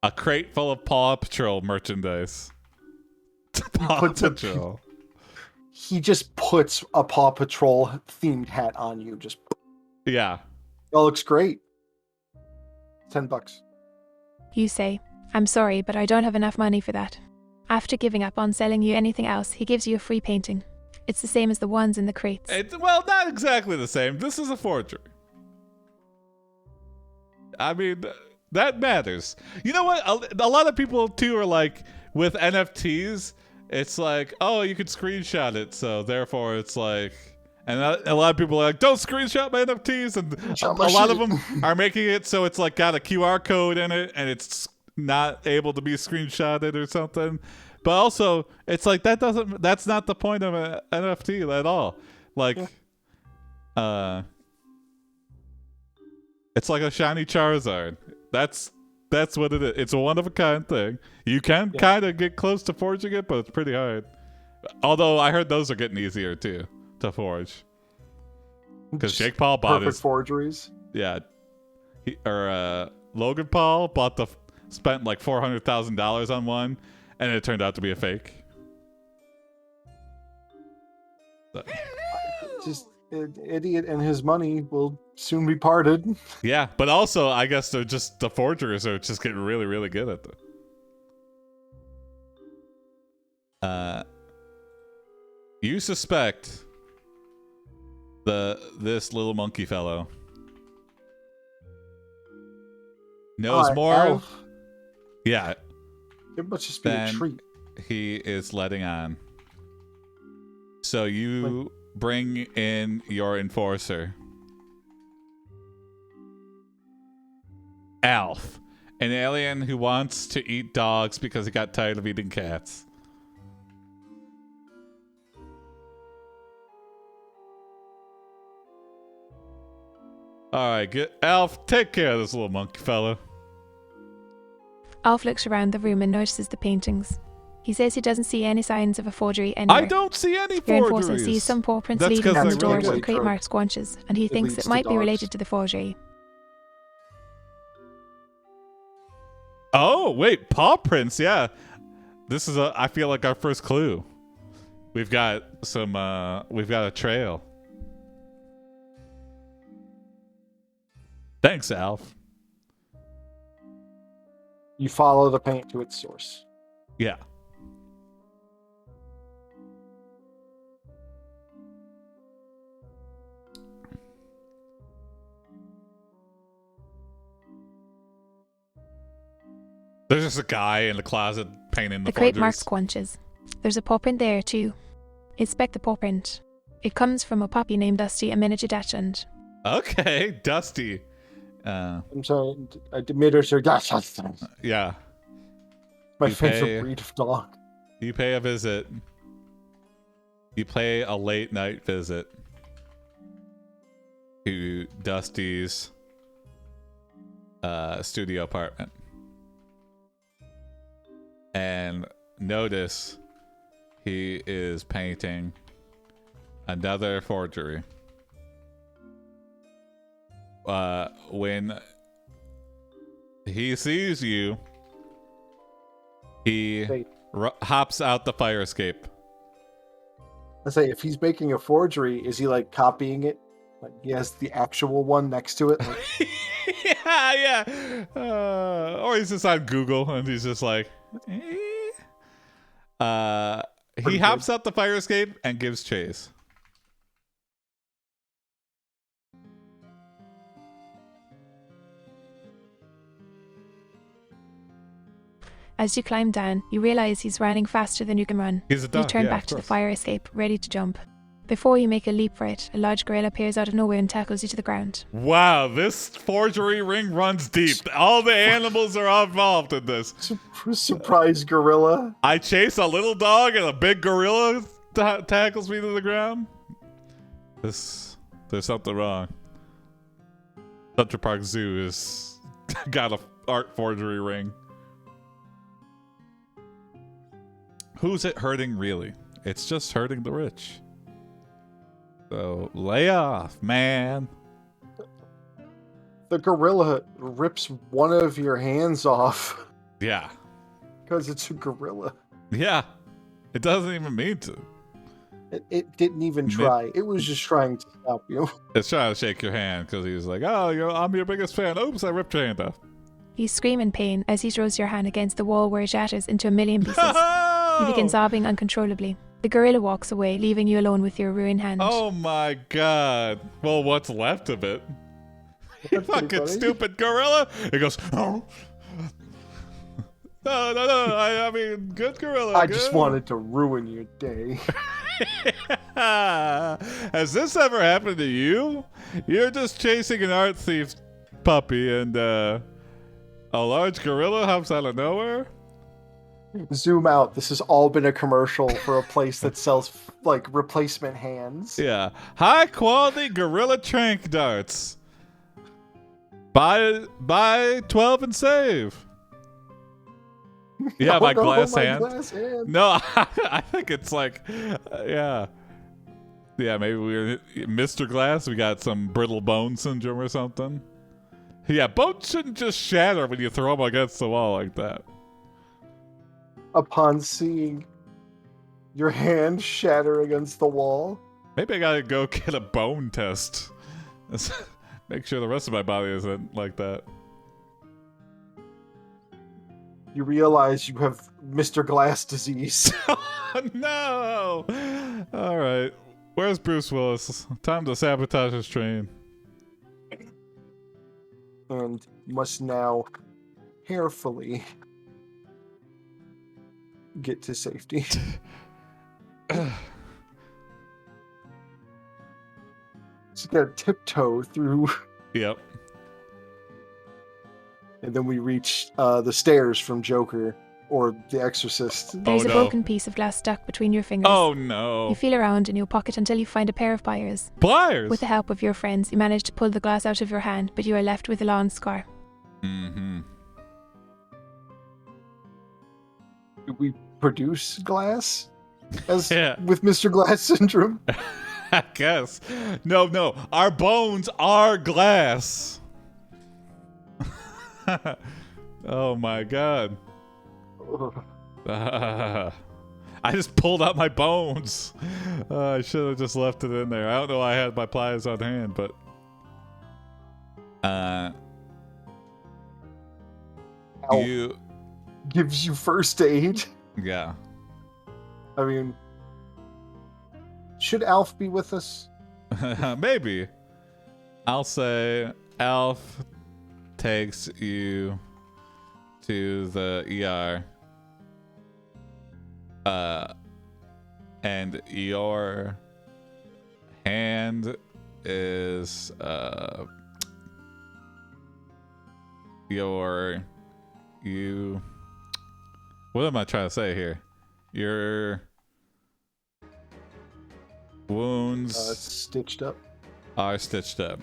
a crate full of Paw Patrol merchandise. Paw Patrol. He just puts a Paw Patrol themed hat on you. Just Yeah. that looks great. $10. You say, I'm sorry, but I don't have enough money for that. After giving up on selling you anything else, he gives you a free painting. It's the same as the ones in the crates. Well, not exactly the same. This is a forgery. I mean, that matters. You know what? A lot of people, too, are like, with NFTs, it's like, oh, you could screenshot it, so therefore it's like... And a lot of people are like, don't screenshot my NFTs, and a lot of them are making it so it's like got a QR code in it, and it's not able to be screenshotted or something. But also, it's like that's not the point of an NFT at all. Like, it's like a shiny Charizard. That's what it is. It's a one of a kind thing. You can kind of get close to forging it, but it's pretty hard. Although I heard those are getting easier too to forge. Because Jake Paul bought perfect forgeries. Yeah, Logan Paul spent like $400,000 on one, and it turned out to be a fake. So. Just an idiot and his money will soon be parted. Yeah, but also I guess the forgers are just getting really, really good at them. You suspect this little monkey fellow knows more. Elf. Yeah. It must just be a treat. He is letting on. So you bring in your enforcer, Alf, an alien who wants to eat dogs because he got tired of eating cats. Alright, Alf, take care of this little monkey fella. Alf looks around the room and notices the paintings. He says he doesn't see any signs of a forgery anywhere. I don't see any Your forgeries. enforcer sees some paw prints That's leading 'cause from I the door really to the like crate her. marked squanches, and he thinks leads it to might be dogs. related to the forgery. Oh, wait, paw prints, yeah. This is I feel like our first clue. We've got a trail. Thanks, Alf. You follow the paint to its source. Yeah. There's just a guy in the closet painting the crate forgeries. marks squanches. There's a paw print there too. Inspect the paw print. It comes from a puppy named Dusty, a miniature Dachshund. Okay, Dusty. I'm sorry, I admit sir. Yeah. My You favorite pay- breed of dog. You pay a visit. You pay a late night visit to Dusty's studio apartment. And notice he is painting another forgery. When he sees you, he hops out the fire escape. I say, if he's making a forgery, is he like copying it? Like he has the actual one next to it? Like, yeah. Or he's just on Google and he's just like, he hops out the fire escape and gives chase. As you climb down, you realize he's running faster than you can run. He's a dog. You turn yeah, back to the fire escape, ready to jump. Before you make a leap for it, a large gorilla appears out of nowhere and tackles you to the ground. Wow, this forgery ring runs deep. All the animals are involved in this. surprise gorilla. I chase a little dog and a big gorilla tackles me to the ground. There's something wrong. Central Park Zoo has got a art forgery ring. Who's it hurting really? It's just hurting the rich. So lay off, man. The gorilla rips one of your hands off. Yeah. Because it's a gorilla. Yeah. It doesn't even mean to. It didn't even try. It was just trying to stop you. It's trying to shake your hand because he was like, oh, I'm your biggest fan. Oops, I ripped your hand off. You scream in pain as he throws your hand against the wall where it shatters into a million pieces. You begin sobbing uncontrollably. The gorilla walks away, leaving you alone with your ruined hand. Oh my god. Well, what's left of it? You fucking stupid gorilla. He goes, oh. No. I mean, good gorilla. I just wanted to ruin your day. Has this ever happened to you? You're just chasing an art thief puppy and a large gorilla hops out of nowhere? Zoom out. This has all been a commercial for a place that sells like replacement hands. Yeah. High quality gorilla trank darts. Buy 12 and save. Yeah, my glass hand. No, I think it's like, yeah. Yeah, maybe we're Mr. Glass. We got some brittle bone syndrome or something. Yeah, bones shouldn't just shatter when you throw them against the wall like that. Upon seeing your hand shatter against the wall. Maybe I gotta go get a bone test. Make sure the rest of my body isn't like that. You realize you have Mr. Glass disease. Oh, no! Alright. Where's Bruce Willis? Time to sabotage his train. And must now carefully get to safety. So you gotta tiptoe through. Yep. And then we reach the stairs from Joker or The Exorcist. There's a broken piece of glass stuck between your fingers. Oh no. You feel around in your pocket until you find a pair of pliers. Pliers? With the help of your friends, you manage to pull the glass out of your hand, but you are left with a long scar. Mm-hmm. Do we produce glass? As Yeah. with Mr. Glass syndrome? I guess. No. Our bones are glass. Oh my god. I just pulled out my bones. I should have just left it in there. I don't know why I had my pliers on hand, but you Gives you first aid. yeah. I mean, should Alf be with us? Maybe. I'll say Alf takes you to the ER. And your hand is what am I trying to say here? Your wounds Stitched up. are stitched up.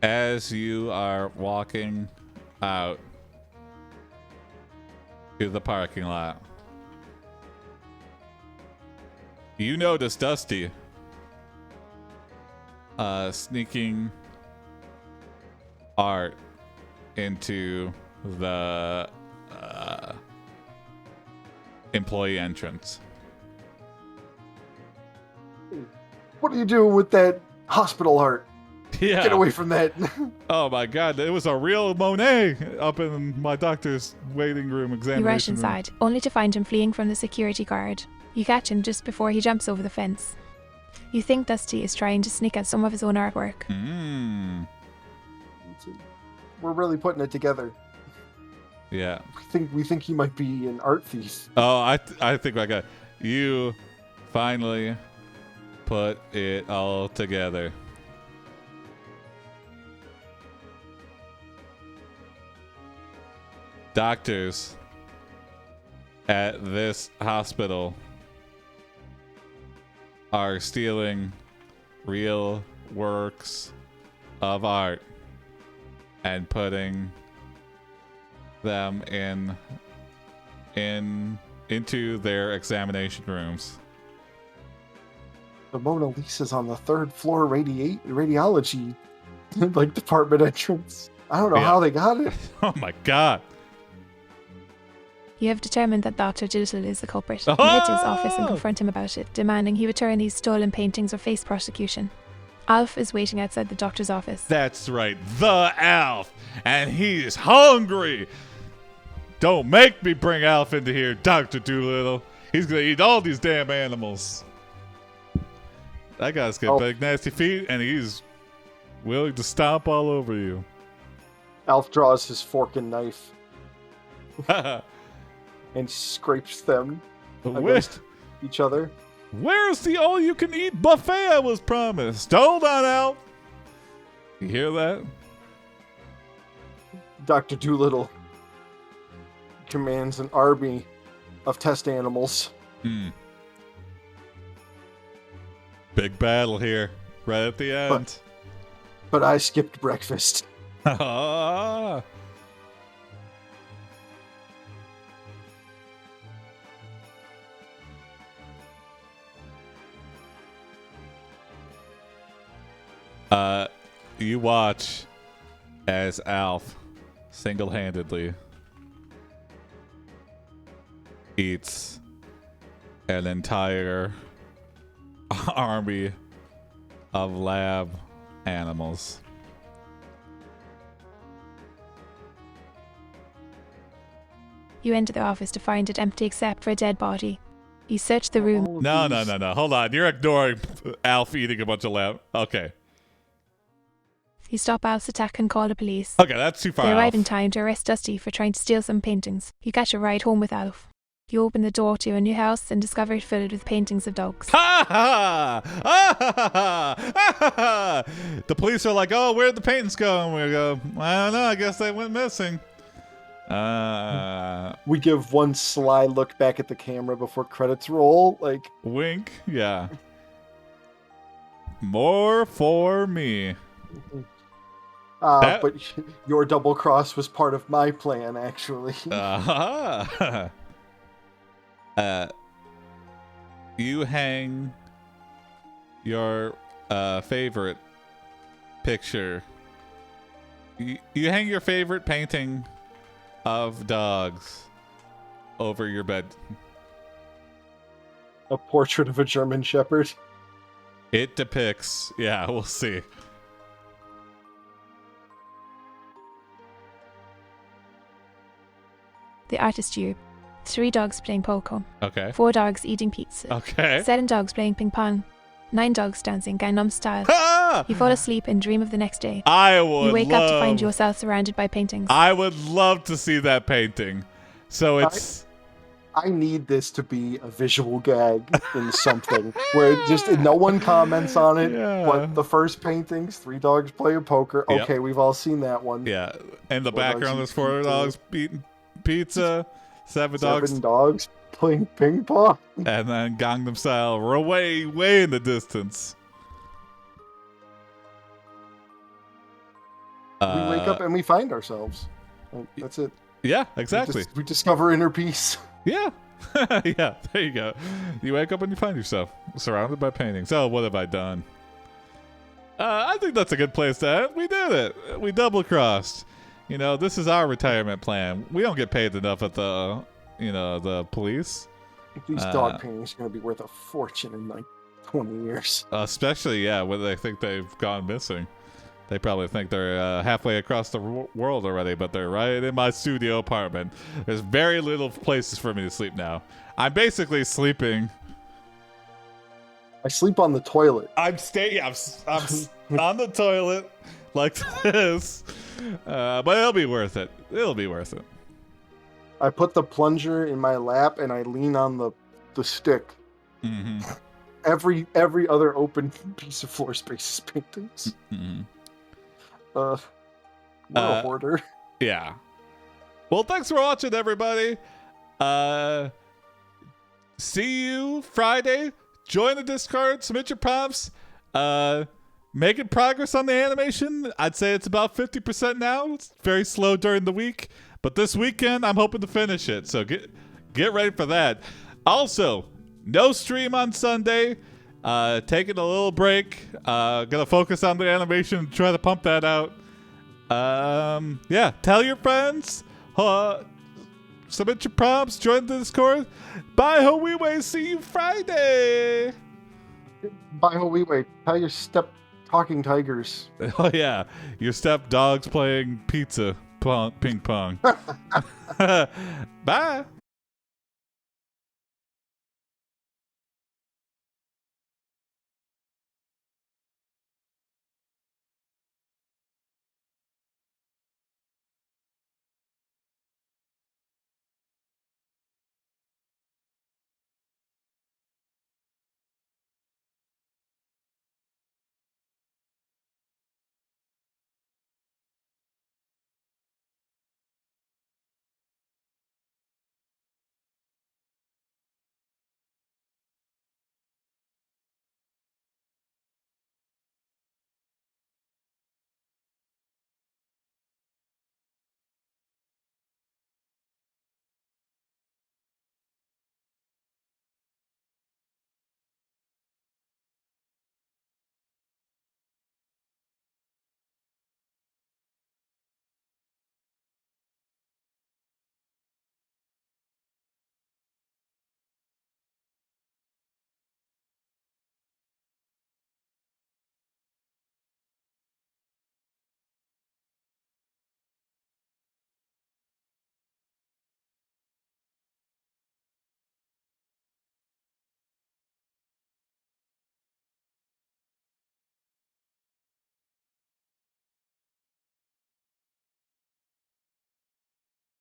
As you are walking out, to the parking lot. You notice Dusty sneaking Art into the employee entrance. What are you doing with that hospital art? Yeah. Get away from that. Oh my god, it was a real Monet up in my doctor's waiting room examination You rush room. inside, only to find him fleeing from the security guard. You catch him just before he jumps over the fence. You think Dusty is trying to sneak out some of his own artwork. We're really putting it together. Yeah. We think he might be an art thief. Oh, I think I got you. Finally put it all together. Doctors at this hospital are stealing real works of art and putting them into their examination rooms. The Mona Lisa's on the third floor radiology like department entrance. I don't know how they got it. Oh my god. You have determined that Dr. Doolittle is the culprit. You head to his office and confront him about it, demanding he return these stolen paintings or face prosecution. Alf is waiting outside the doctor's office. That's right, the Alf, and he's hungry. Don't make me bring Alf into here, Dr. Doolittle. He's gonna eat all these damn animals. That guy's got big nasty feet, and he's willing to stomp all over you. Alf draws his fork and knife and scrapes them against each other. Where's the all-you-can-eat buffet I was promised? Hold on, Alf. You hear that? Dr. Doolittle commands an army of test animals. Big battle here, right at the end. But I skipped breakfast. Ah. You watch as Alf single-handedly eats an entire army of lab animals. You enter the office to find it empty except for a dead body. You search the room. No. Hold on. You're ignoring Alf eating a bunch of lab. Okay. You stop Alf's attack and call the police. Okay, that's too far. They arrive Alf. in time to arrest Dusty for trying to steal some paintings. You catch a ride home with Alf. You open the door to your new house and discover it filled with paintings of dogs. Ha ha! Ah, ha, ha, ha, ha, ha. The police are like, "Oh, where'd the paintings go?" And we go, "I don't know. I guess they went missing." We give one sly look back at the camera before credits roll, like wink. Yeah. More for me. But your double cross was part of my plan, actually. You hang your favorite picture. You hang your favorite painting of dogs over your bed. A portrait of a German Shepherd. It depicts, yeah, we'll see. The artist view. 3 dogs playing poker. Okay. 4 dogs eating pizza. Okay. 7 dogs playing ping pong. 9 dogs dancing Gangnam Style. Ah! You fall asleep and dream of the next day. You wake up to find yourself surrounded by paintings. I would love to see that painting. So it's... I need this to be a visual gag in something where just no one comments on it. Yeah. But the first paintings, 3 dogs playing poker. Yep. Okay, we've all seen that one. Yeah. In the 4 background, there's 4 dogs eating pizza. 7 dogs. 7 dogs playing ping pong. And then Gangnam Style way in the distance. We wake up and we find ourselves. That's it. Yeah, exactly. We discover inner peace. Yeah. Yeah, there you go. You wake up and you find yourself surrounded by paintings. Oh, what have I done? I think that's a good place to end. We did it. We double crossed. You know, this is our retirement plan. We don't get paid enough at the, the police. These dog paintings are going to be worth a fortune in like 20 years. Especially, yeah, when they think they've gone missing. They probably think they're halfway across the world already, but they're right in my studio apartment. There's very little places for me to sleep now. I'm basically sleeping. I sleep on the toilet. I'm on the toilet like this, but it'll be worth it. It'll be worth it. I put the plunger in my lap and I lean on the stick. Mm-hmm. Every other open piece of floor space is paintings. Mm-hmm. We're a hoarder. Yeah. Well, thanks for watching, everybody. See you Friday. Join the Discord. Submit your prompts. Making progress on the animation. I'd say it's about 50% now. It's very slow during the week. But this weekend, I'm hoping to finish it. So get ready for that. Also, no stream on Sunday. Taking a little break. Gonna focus on the animation and try to pump that out. Yeah, tell your friends. Submit your prompts. Join the Discord. Bye, Howe. See you Friday. Bye, Howe. Tell your step talking tigers. Oh yeah, your step dog's playing ping pong. Bye.